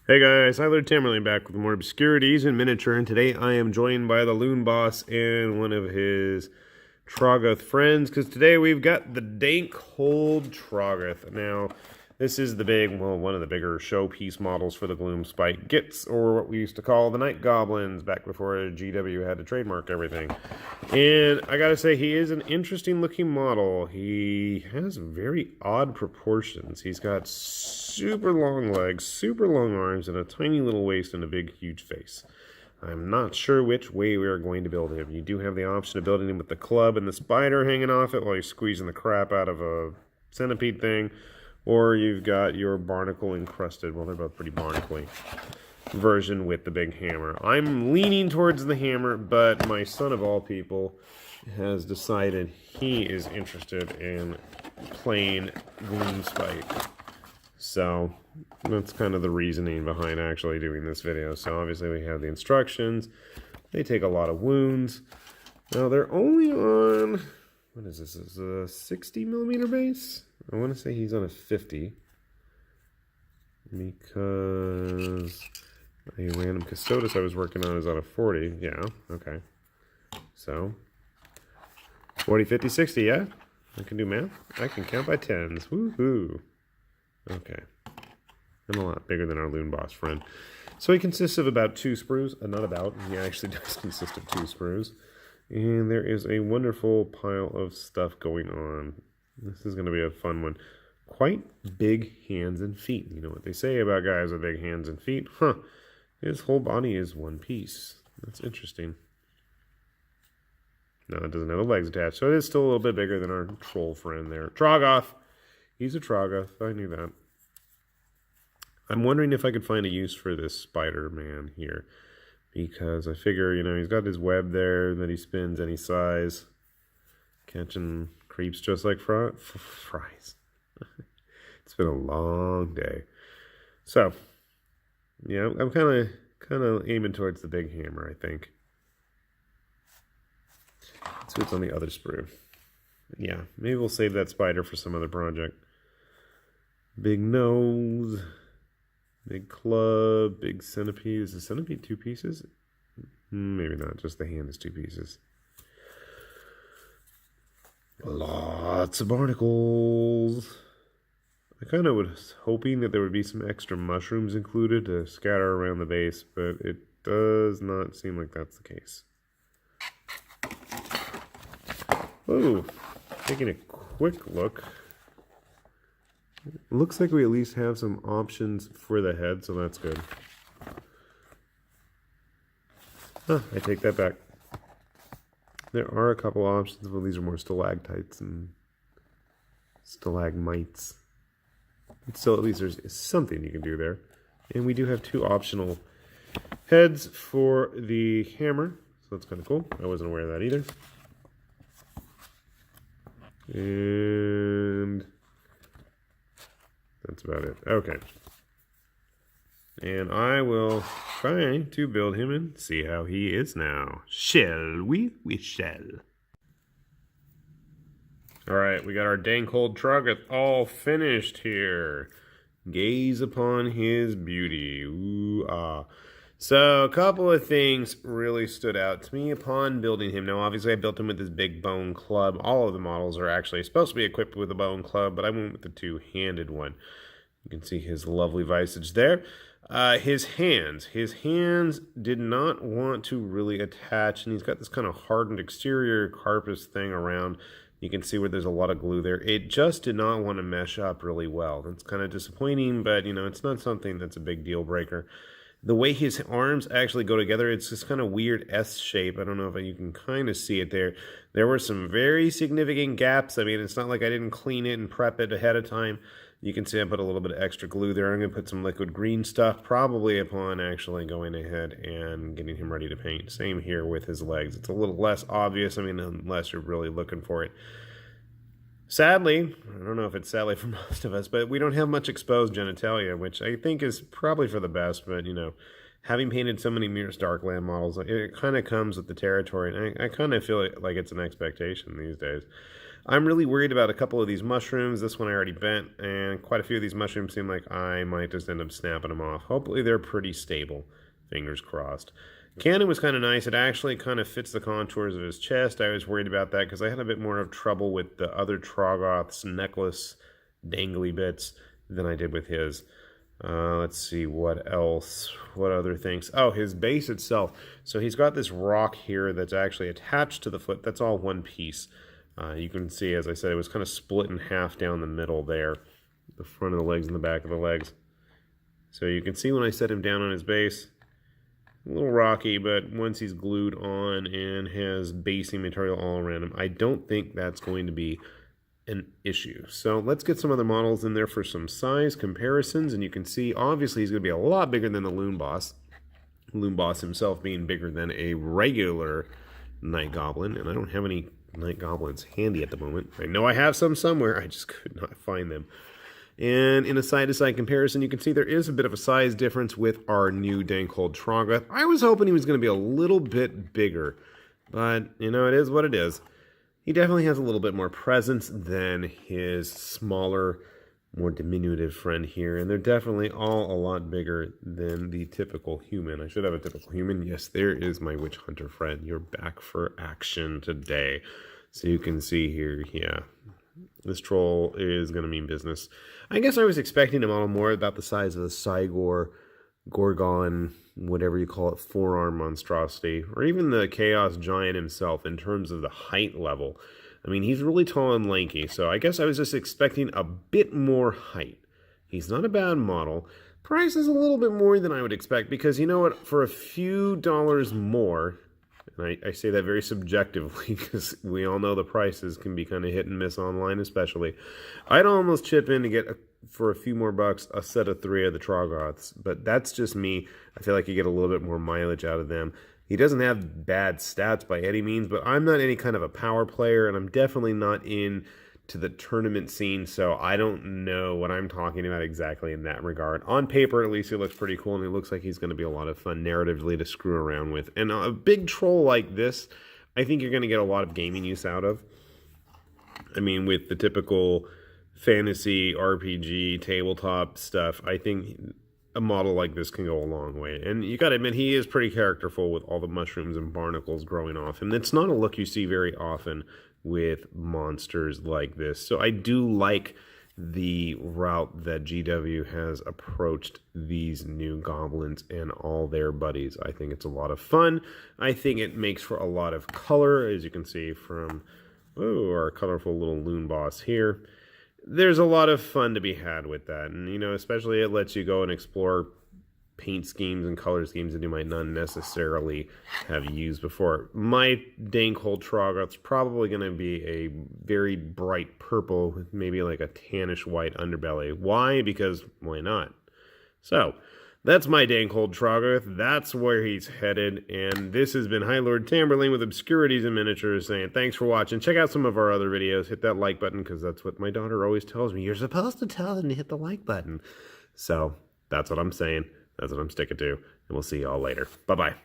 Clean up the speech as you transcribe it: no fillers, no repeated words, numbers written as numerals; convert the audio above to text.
Hey guys, Tyler Tamerlane back with more obscurities in miniature, and today I am joined by the Loon Boss and one of his Troggoth friends, because today we've got the Dankhold Troggoth. Now, this is the big, well, one of the bigger showpiece models for the Gloom Spike Gits, or what we used to call the Night Goblins, back before GW had to trademark everything. And I gotta say, he is an interesting looking model. He has very odd proportions. He's got super long legs, super long arms, and a tiny little waist and a big, huge face. I'm not sure which way we are going to build him. You do have the option of building him with the club and the spider hanging off it while you're squeezing the crap out of a centipede thing, or you've got your barnacle encrusted, well, they're both pretty barnacle-y, version with the big hammer. I'm leaning towards the hammer, but my son of all people has decided he is interested in playing Gloom Spike. So that's kind of the reasoning behind actually doing this video. So obviously we have the instructions. They take a lot of wounds. Now they're only on, what is this? This is a 60 millimeter base? I want to say he's on a 50. Because a random Custodes I was working on is on a 40. Yeah, okay. So 40, 50, 60, yeah? I can do math. I can count by tens. Woohoo. Okay. I'm a lot bigger than our Loon Boss friend. So he consists of about 2 sprues. Not about. He actually does consist of 2 sprues. And there is a wonderful pile of stuff going on. This is going to be a fun one. Quite big hands and feet. You know what they say about guys with big hands and feet? Huh. His whole body is one piece. That's interesting. No, it doesn't have the legs attached. So it is still a little bit bigger than our troll friend there. Troggoth. He's a Troggoth. I knew that. I'm wondering if I could find a use for this Spider-Man here. Because I figure, you know, he's got his web there that he spins any size. Catching creeps just like fries. It's been a long day. So, yeah, I'm kind of aiming towards the big hammer, I think. Let's see what's on the other sprue. Yeah, maybe we'll save that spider for some other project. Big nose, big club, big centipede. Is the centipede 2 pieces? Maybe not, just the hand is 2 pieces. Lots of barnacles. I kind of was hoping that there would be some extra mushrooms included to scatter around the base, but it does not seem like that's the case. Oh, taking a quick look. Looks like we at least have some options for the head, so that's good. Huh, I take that back. There are a couple options, but these are more stalactites and stalagmites. But still, at least there's something you can do there. And we do have 2 optional heads for the hammer, so that's kind of cool. I wasn't aware of that either. And that's about it. Okay. And I will try to build him and see how he is now. Shall we? We shall. Alright, we got our Dankhold Troggoth all finished here. Gaze upon his beauty. Ooh, ah. So, a couple of things really stood out to me upon building him. Now, obviously, I built him with this big bone club. All of the models are actually supposed to be equipped with a bone club, but I went with the 2-handed one. You can see his lovely visage there. His hands did not want to really attach, and he's got this kind of hardened exterior carpus thing around. You can see where there's a lot of glue there. It just did not want to mesh up really well. That's kind of disappointing, but, you know, it's not something that's a big deal breaker. The way his arms actually go together, it's this kind of weird S shape. I don't know if you can kind of see it there. There were some very significant gaps. I mean, it's not like I didn't clean it and prep it ahead of time. You can see I put a little bit of extra glue there. I'm going to put some liquid green stuff probably upon actually going ahead and getting him ready to paint. Same here with his legs. It's a little less obvious, I mean, unless you're really looking for it. Sadly, I don't know if it's sadly for most of us, but we don't have much exposed genitalia, which I think is probably for the best, but, you know, having painted so many Mirror's Darkland models, it kind of comes with the territory, and I kind of feel like it's an expectation these days. I'm really worried about a couple of these mushrooms. This one I already bent, and quite a few of these mushrooms seem like I might just end up snapping them off. Hopefully they're pretty stable. Fingers crossed. Cannon was kind of nice. It actually kind of fits the contours of his chest. I was worried about that because I had a bit more of trouble with the other Troggoth's necklace dangly bits than I did with his. Let's see, what else? What other things? Oh, his base itself. So he's got this rock here that's actually attached to the foot. That's all one piece. You can see, as I said, it was kind of split in half down the middle there. The front of the legs and the back of the legs. So you can see when I set him down on his base, a little rocky, but once he's glued on and has basing material all around him, I don't think that's going to be an issue. So let's get some other models in there for some size comparisons, and you can see obviously he's going to be a lot bigger than the Loon Boss. Loon Boss himself being bigger than a regular Night Goblin, and I don't have any Night Goblins handy at the moment. I know I have some somewhere, I just could not find them. And in a side-to-side comparison, you can see there is a bit of a size difference with our new Dankhold Troggoth. I was hoping he was going to be a little bit bigger, but, you know, it is what it is. He definitely has a little bit more presence than his smaller, more diminutive friend here, and they're definitely all a lot bigger than the typical human. I should have a typical human. Yes, there is my witch hunter friend. You're back for action today. So you can see here, yeah, this troll is going to mean business. I guess I was expecting a model more about the size of the Cygor, Gorgon, whatever you call it, forearm monstrosity, or even the Chaos Giant himself in terms of the height level. I mean, he's really tall and lanky, so I guess I was just expecting a bit more height. He's not a bad model. Price is a little bit more than I would expect, because you know what, for a few dollars more, and I say that very subjectively because we all know the prices can be kind of hit and miss online especially. I'd almost chip in to get, for a few more bucks, a set of 3 of the Troggoths. But that's just me. I feel like you get a little bit more mileage out of them. He doesn't have bad stats by any means, but I'm not any kind of a power player, and I'm definitely not in to the tournament scene, so I don't know what I'm talking about exactly in that regard. On paper, at least, he looks pretty cool, and it looks like he's going to be a lot of fun narratively to screw around with. And a big troll like this, I think you're going to get a lot of gaming use out of. I mean, with the typical fantasy, RPG, tabletop stuff, I think a model like this can go a long way. And you got to admit, he is pretty characterful with all the mushrooms and barnacles growing off him. It's not a look you see very often with monsters like this. So I do like the route that GW has approached these new goblins and all their buddies. I think it's a lot of fun. I think it makes for a lot of color, as you can see from our colorful little Loon Boss here. There's a lot of fun to be had with that, and you know, especially it lets you go and explore paint schemes and color schemes that you might not necessarily have used before. My Dankhold Troggoth's probably going to be a very bright purple with maybe like a tannish white underbelly. Why? Because why not? So that's my Dankhold Troggoth. That's where he's headed. And this has been High Lord Tamberlane with Obscurities and Miniatures saying thanks for watching. Check out some of our other videos. Hit that like button because that's what my daughter always tells me. You're supposed to tell them to hit the like button. So that's what I'm saying. That's what I'm sticking to. And we'll see y'all later. Bye-bye.